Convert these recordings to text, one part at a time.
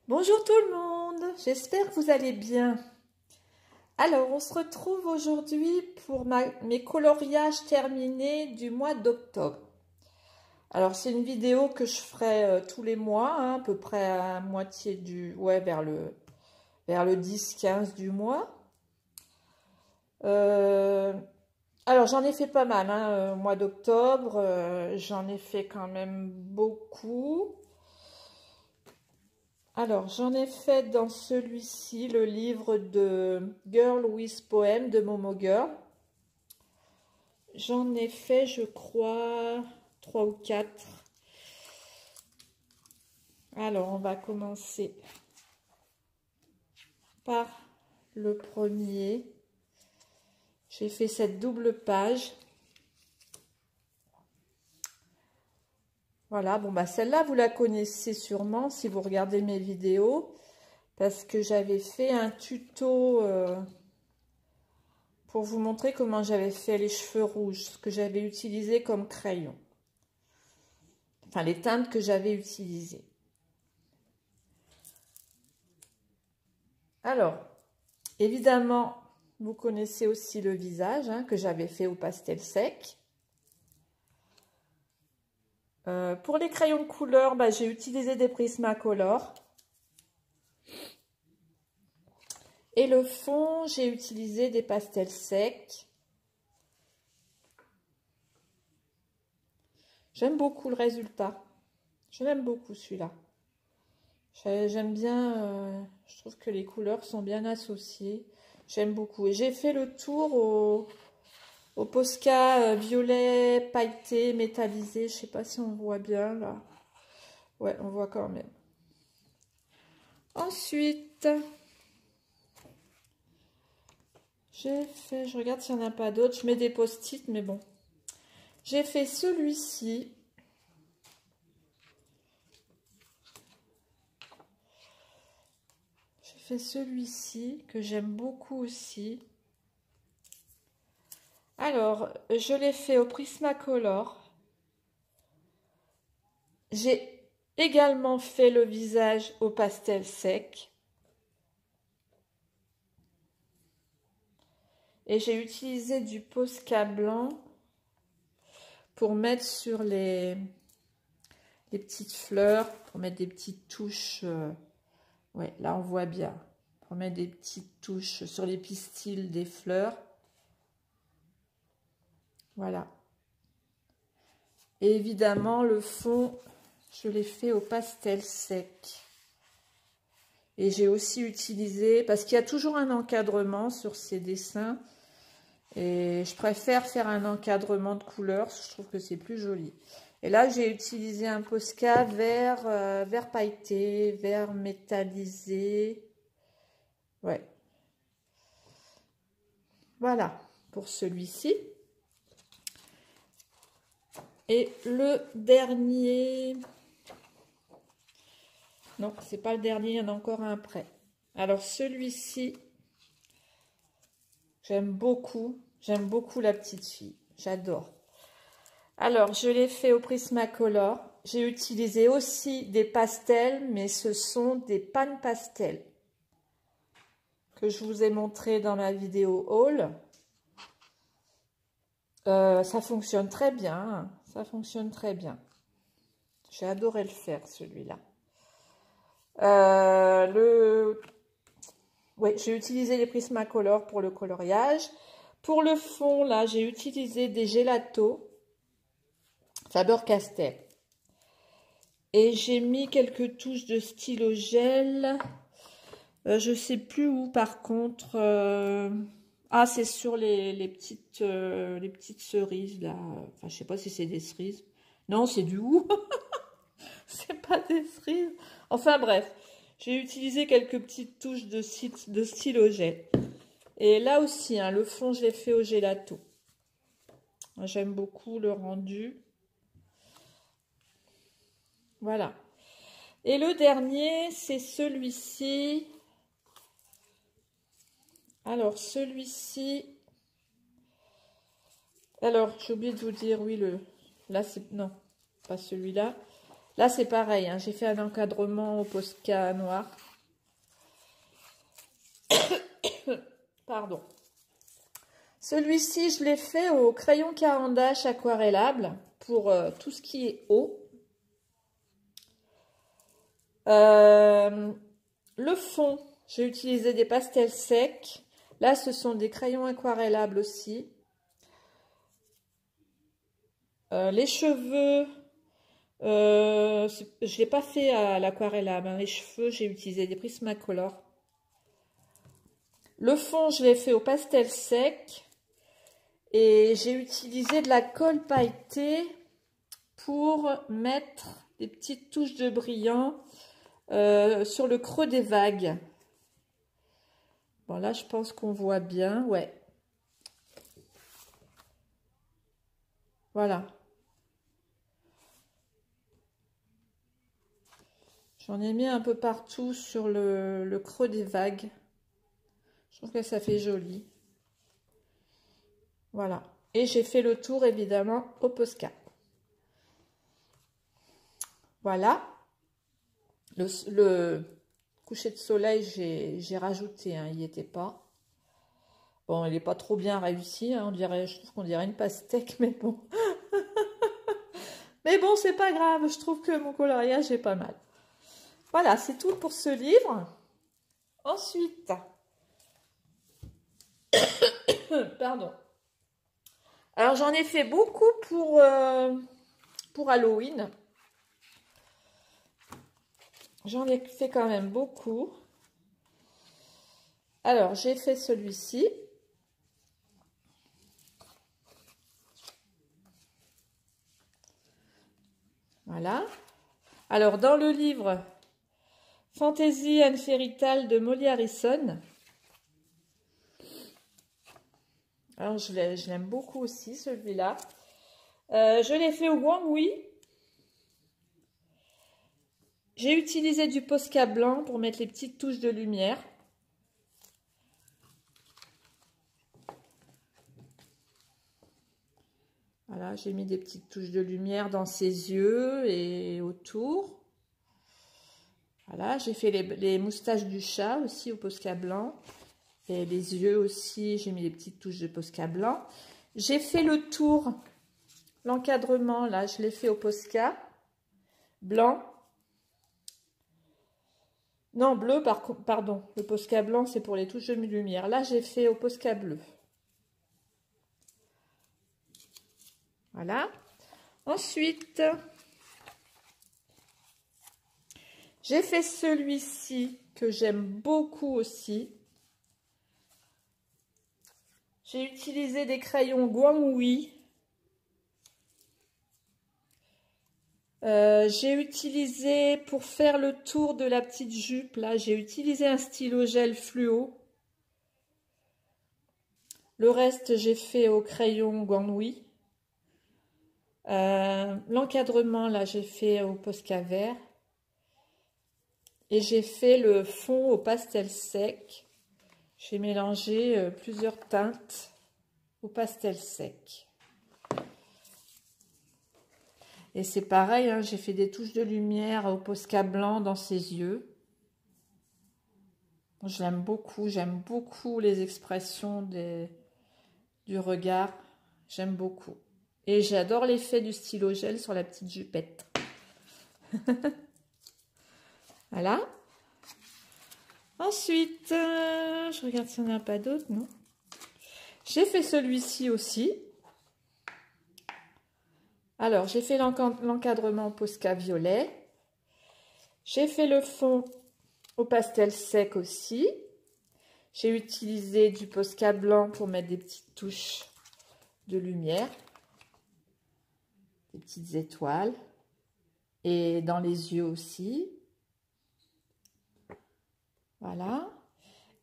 Bonjour tout le monde, j'espère que vous allez bien. Alors, on se retrouve aujourd'hui pour mes coloriages terminés du mois d'octobre. Alors, c'est une vidéo que je ferai tous les mois, hein, à peu près à moitié du... Ouais, vers le 10-15 du mois. Alors, j'en ai fait pas mal, hein, au mois d'octobre. J'en ai fait quand même beaucoup. Alors, j'en ai fait dans celui-ci, le livre de Girl with Poem de Momo Girl. J'en ai fait, je crois, 3 ou 4. Alors, on va commencer par le premier. J'ai fait cette double page. Voilà, bon, bah celle-là, vous la connaissez sûrement si vous regardez mes vidéos, parce que j'avais fait un tuto pour vous montrer comment j'avais fait les cheveux rouges, ce que j'avais utilisé comme crayon. Enfin, les teintes que j'avais utilisées. Alors, évidemment, vous connaissez aussi le visage, hein, que j'avais fait au pastel sec. Pour les crayons de couleur, bah, j'ai utilisé des Prismacolor. Et le fond, j'ai utilisé des pastels secs. J'aime beaucoup le résultat. Je l'aime beaucoup celui-là. J'aime bien, je trouve que les couleurs sont bien associées. J'aime beaucoup. Et j'ai fait le tour au Posca violet pailleté métallisé. Je ne sais pas si on voit bien là. Ouais, on voit quand même. Ensuite, j'ai fait, je regarde s'il n'y en a pas d'autres. Je mets des post-it, mais bon. J'ai fait celui-ci. J'ai fait celui-ci que j'aime beaucoup aussi. Alors, je l'ai fait au Prismacolor. J'ai également fait le visage au pastel sec. Et j'ai utilisé du Posca blanc pour mettre sur les petites fleurs, pour mettre des petites touches. Ouais, là on voit bien. Pour mettre des petites touches sur les pistils des fleurs. Voilà. Et évidemment, le fond, je l'ai fait au pastel sec. Et j'ai aussi utilisé, parce qu'il y a toujours un encadrement sur ces dessins. Et je préfère faire un encadrement de couleurs, je trouve que c'est plus joli. Et là, j'ai utilisé un Posca vert pailleté, vert métallisé. Ouais. Voilà, pour celui-ci. Et le dernier... Non, c'est pas le dernier, il y en a encore un après. Alors, celui-ci, j'aime beaucoup la petite fille. J'adore. Alors, je l'ai fait au Prismacolor. J'ai utilisé aussi des pastels, mais ce sont des pan pastels que je vous ai montré dans ma vidéo haul. Ça fonctionne très bien. Ça fonctionne très bien. J'ai adoré le faire, celui-là. Oui, j'ai utilisé les Prismacolor pour le coloriage. Pour le fond, là, j'ai utilisé des Gelato Faber-Castell. Et j'ai mis quelques touches de stylo gel. Je sais plus où, par contre. Ah, c'est sur les petites cerises, là. Enfin, je sais pas si c'est des cerises. Non, c'est du hou. C'est pas des cerises. Enfin, bref. J'ai utilisé quelques petites touches de stylo gel. Et là aussi, hein, le fond, je l'ai fait au gelato. J'aime beaucoup le rendu. Voilà. Et le dernier, c'est celui-ci. Alors, celui-ci... Alors, j'ai oublié de vous dire, oui, là, c'est... Non, pas celui-là. Là, c'est pareil, hein, j'ai fait un encadrement au Posca noir. Pardon. Celui-ci, je l'ai fait au crayon Caran d'Ache aquarellable pour tout ce qui est eau. Le fond, j'ai utilisé des pastels secs. Là, ce sont des crayons aquarellables aussi. Les cheveux, je ne l'ai pas fait à l'aquarellable. Hein. Les cheveux, j'ai utilisé des Prismacolor. Le fond, je l'ai fait au pastel sec. Et j'ai utilisé de la colle pailletée pour mettre des petites touches de brillant sur le creux des vagues. Bon, là, je pense qu'on voit bien. Ouais. Voilà. J'en ai mis un peu partout sur le creux des vagues. Je trouve que ça fait joli. Voilà. Et j'ai fait le tour, évidemment, au Posca. Voilà. Le coucher de soleil, j'ai rajouté, hein, il n'y était pas. Bon, il n'est pas trop bien réussi, hein, je trouve qu'on dirait une pastèque, mais bon. Mais bon, c'est pas grave, je trouve que mon coloriage est pas mal. Voilà, c'est tout pour ce livre. Ensuite, pardon. Alors, j'en ai fait beaucoup pour Halloween. J'en ai fait quand même beaucoup. Alors, j'ai fait celui-ci. Voilà. Alors, dans le livre Fantasy and Fairy Tale de Molly Harrison, alors je l'aime beaucoup aussi, celui-là. Je l'ai fait au Guanghui. J'ai utilisé du Posca blanc pour mettre les petites touches de lumière. Voilà, j'ai mis des petites touches de lumière dans ses yeux et autour. Voilà, j'ai fait les moustaches du chat aussi au Posca blanc. Et les yeux aussi, j'ai mis des petites touches de Posca blanc. J'ai fait le tour, l'encadrement, là, je l'ai fait au Posca blanc. Non, bleu, pardon. Le Posca blanc, c'est pour les touches de lumière. Là, j'ai fait au Posca bleu. Voilà. Ensuite, j'ai fait celui-ci que j'aime beaucoup aussi. J'ai utilisé des crayons Guanghui. J'ai utilisé, pour faire le tour de la petite jupe, là, j'ai utilisé un stylo gel fluo. Le reste, j'ai fait au crayon Guanghui. L'encadrement, là, j'ai fait au Posca vert. Et j'ai fait le fond au pastel sec. J'ai mélangé plusieurs teintes au pastel sec. Et c'est pareil, hein, j'ai fait des touches de lumière au Posca blanc dans ses yeux. J'aime beaucoup les expressions du regard. J'aime beaucoup. Et j'adore l'effet du stylo gel sur la petite jupette. Voilà. Ensuite, je regarde s'il n'y en a pas d'autres, non? J'ai fait celui-ci aussi. Alors, j'ai fait l'encadrement Posca violet. J'ai fait le fond au pastel sec aussi. J'ai utilisé du Posca blanc pour mettre des petites touches de lumière. Des petites étoiles. Et dans les yeux aussi. Voilà.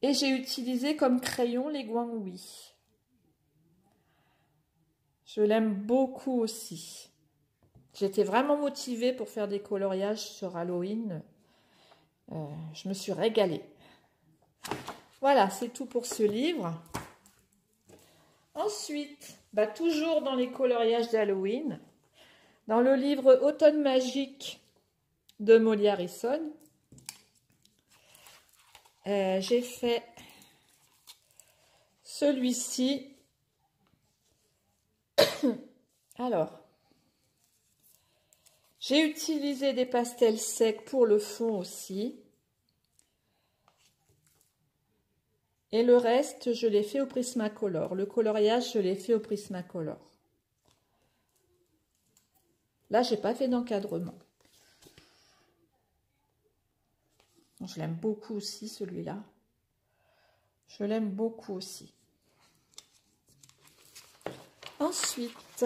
Et j'ai utilisé comme crayon les Guanghui. Je l'aime beaucoup aussi. J'étais vraiment motivée pour faire des coloriages sur Halloween. Je me suis régalée. Voilà, c'est tout pour ce livre. Ensuite, toujours dans les coloriages d'Halloween, dans le livre Automne magique de Molly Harrison. J'ai fait celui-ci. Alors, j'ai utilisé des pastels secs pour le fond aussi. Et le reste, je l'ai fait au Prismacolor. Le coloriage, je l'ai fait au Prismacolor. Là, j'ai pas fait d'encadrement. Je l'aime beaucoup aussi, celui-là. Je l'aime beaucoup aussi. Ensuite,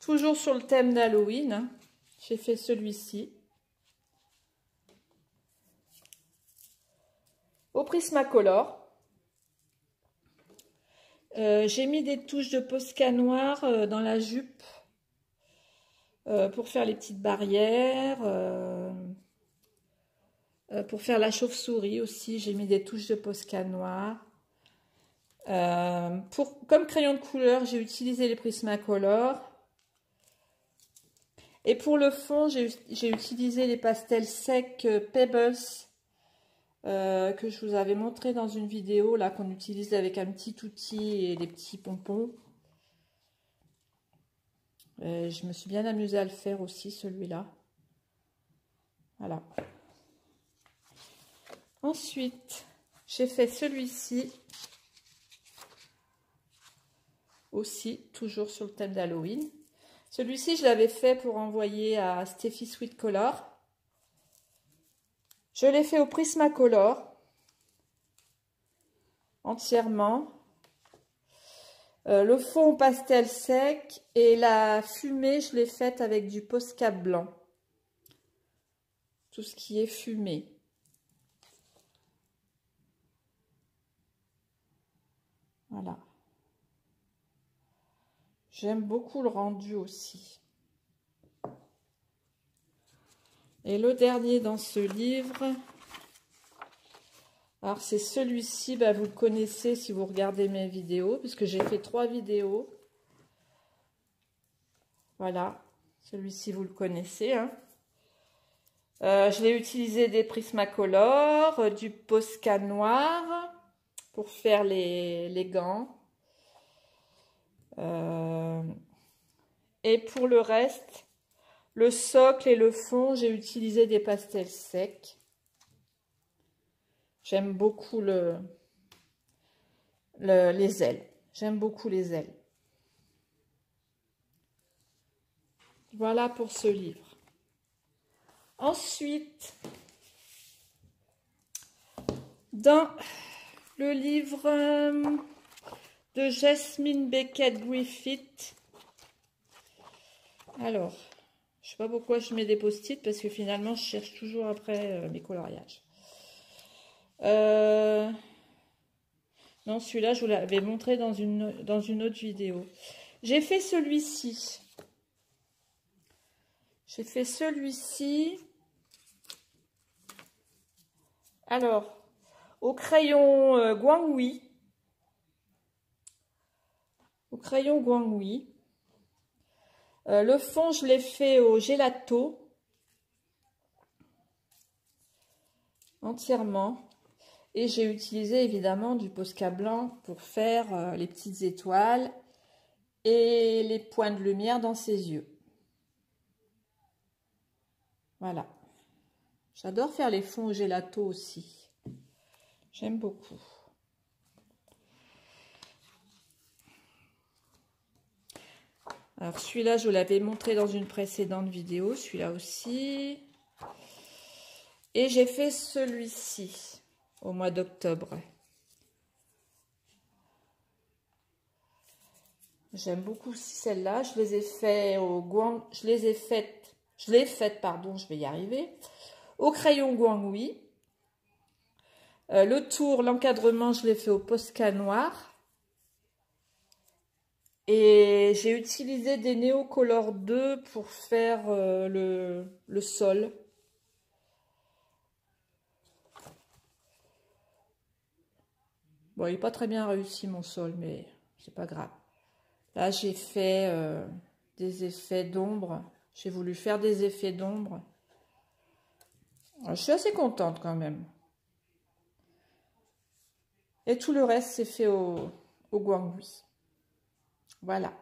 toujours sur le thème d'Halloween, j'ai fait celui-ci. Au Prismacolor. J'ai mis des touches de Posca noir dans la jupe pour faire les petites barrières. Pour faire la chauve-souris aussi, j'ai mis des touches de Posca noir. Comme crayon de couleur, j'ai utilisé les Prismacolor. Et pour le fond, j'ai utilisé les pastels secs Pebbles que je vous avais montré dans une vidéo là qu'on utilise avec un petit outil et des petits pompons. Je me suis bien amusée à le faire aussi, celui-là. Voilà. Ensuite, j'ai fait celui-ci aussi, toujours sur le thème d'Halloween. Celui-ci, je l'avais fait pour envoyer à Steffi Sweet Color. Je l'ai fait au Prismacolor entièrement. Le fond pastel sec et la fumée, je l'ai faite avec du Posca blanc. Tout ce qui est fumé. Voilà. J'aime beaucoup le rendu aussi. Et le dernier dans ce livre, alors c'est celui-ci, bah vous le connaissez si vous regardez mes vidéos, puisque j'ai fait 3 vidéos. Voilà, celui-ci vous le connaissez. Hein. Je l'ai utilisé des Prismacolor, du Posca noir pour faire les gants. Et pour le reste, le socle et le fond, j'ai utilisé des pastels secs. J'aime beaucoup les ailes. J'aime beaucoup les ailes. Voilà pour ce livre. Ensuite, dans le livre de Jasmine Beckett Griffith, alors, je ne sais pas pourquoi je mets des post-it, parce que finalement, je cherche toujours après mes coloriages. Non, celui-là, je vous l'avais montré dans une autre vidéo. J'ai fait celui-ci. J'ai fait celui-ci. Alors, au crayon Guanghui. Au crayon Guanghui. Le fond, je l'ai fait au gelato. Entièrement. Et j'ai utilisé évidemment du Posca blanc pour faire les petites étoiles et les points de lumière dans ses yeux. Voilà. J'adore faire les fonds au gelato aussi. J'aime beaucoup. Alors celui-là, je vous l'avais montré dans une précédente vidéo. Celui-là aussi. Et j'ai fait celui-ci au mois d'octobre. J'aime beaucoup aussi celle-là. Je les ai fait au Guang... Je l'ai faite, pardon, je vais y arriver. Au crayon Guanghui. Le tour, l'encadrement, je l'ai fait au Posca noir. Et j'ai utilisé des Neocolor 2 pour faire le sol. Bon, il n'est pas très bien réussi mon sol, mais c'est pas grave. Là, j'ai fait des effets d'ombre. J'ai voulu faire des effets d'ombre. Je suis assez contente quand même. Et tout le reste, c'est fait au guangui. Voilà.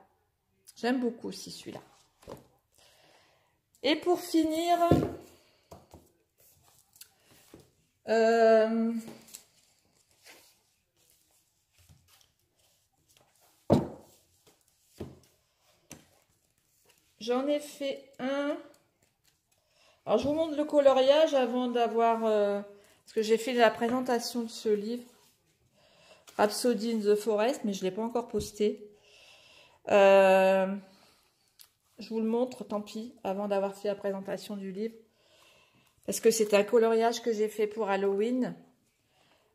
J'aime beaucoup aussi celui-là. Et pour finir, j'en ai fait un. Alors, je vous montre le coloriage avant d'avoir... parce que j'ai fait la présentation de ce livre. Rhapsody in the Forest, mais je ne l'ai pas encore posté. Je vous le montre, tant pis, avant d'avoir fait la présentation du livre. Parce que c'est un coloriage que j'ai fait pour Halloween.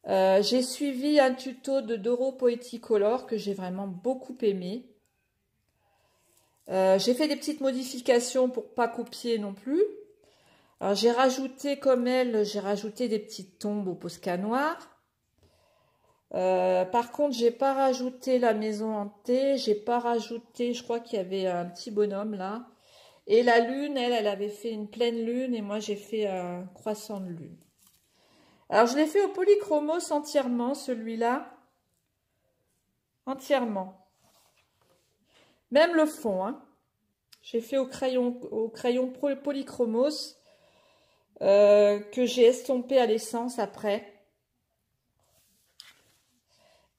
J'ai suivi un tuto de Doro Poeticolor que j'ai vraiment beaucoup aimé. J'ai fait des petites modifications pour pas copier non plus. Alors j'ai rajouté comme elle, j'ai rajouté des petites tombes au Posca noir. Par contre, j'ai pas rajouté la maison hantée, j'ai pas rajouté, je crois qu'il y avait un petit bonhomme là. Et la lune, elle avait fait une pleine lune et moi j'ai fait un croissant de lune. Alors je l'ai fait au polychromos entièrement, celui-là. Entièrement. Même le fond, hein. J'ai fait au crayon polychromos que j'ai estompé à l'essence après.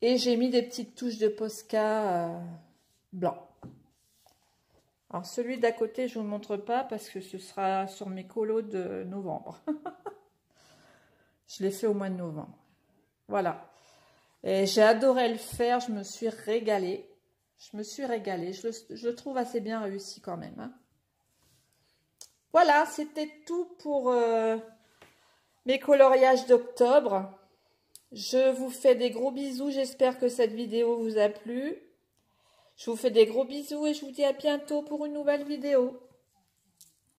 Et j'ai mis des petites touches de Posca blanc. Alors celui d'à côté, je ne vous le montre pas parce que ce sera sur mes colos de novembre. Je l'ai fait au mois de novembre. Voilà. Et j'ai adoré le faire, je me suis régalée. Je le trouve assez bien réussi quand même. Hein. Voilà, c'était tout pour mes coloriages d'octobre. Je vous fais des gros bisous, j'espère que cette vidéo vous a plu. Je vous fais des gros bisous et je vous dis à bientôt pour une nouvelle vidéo.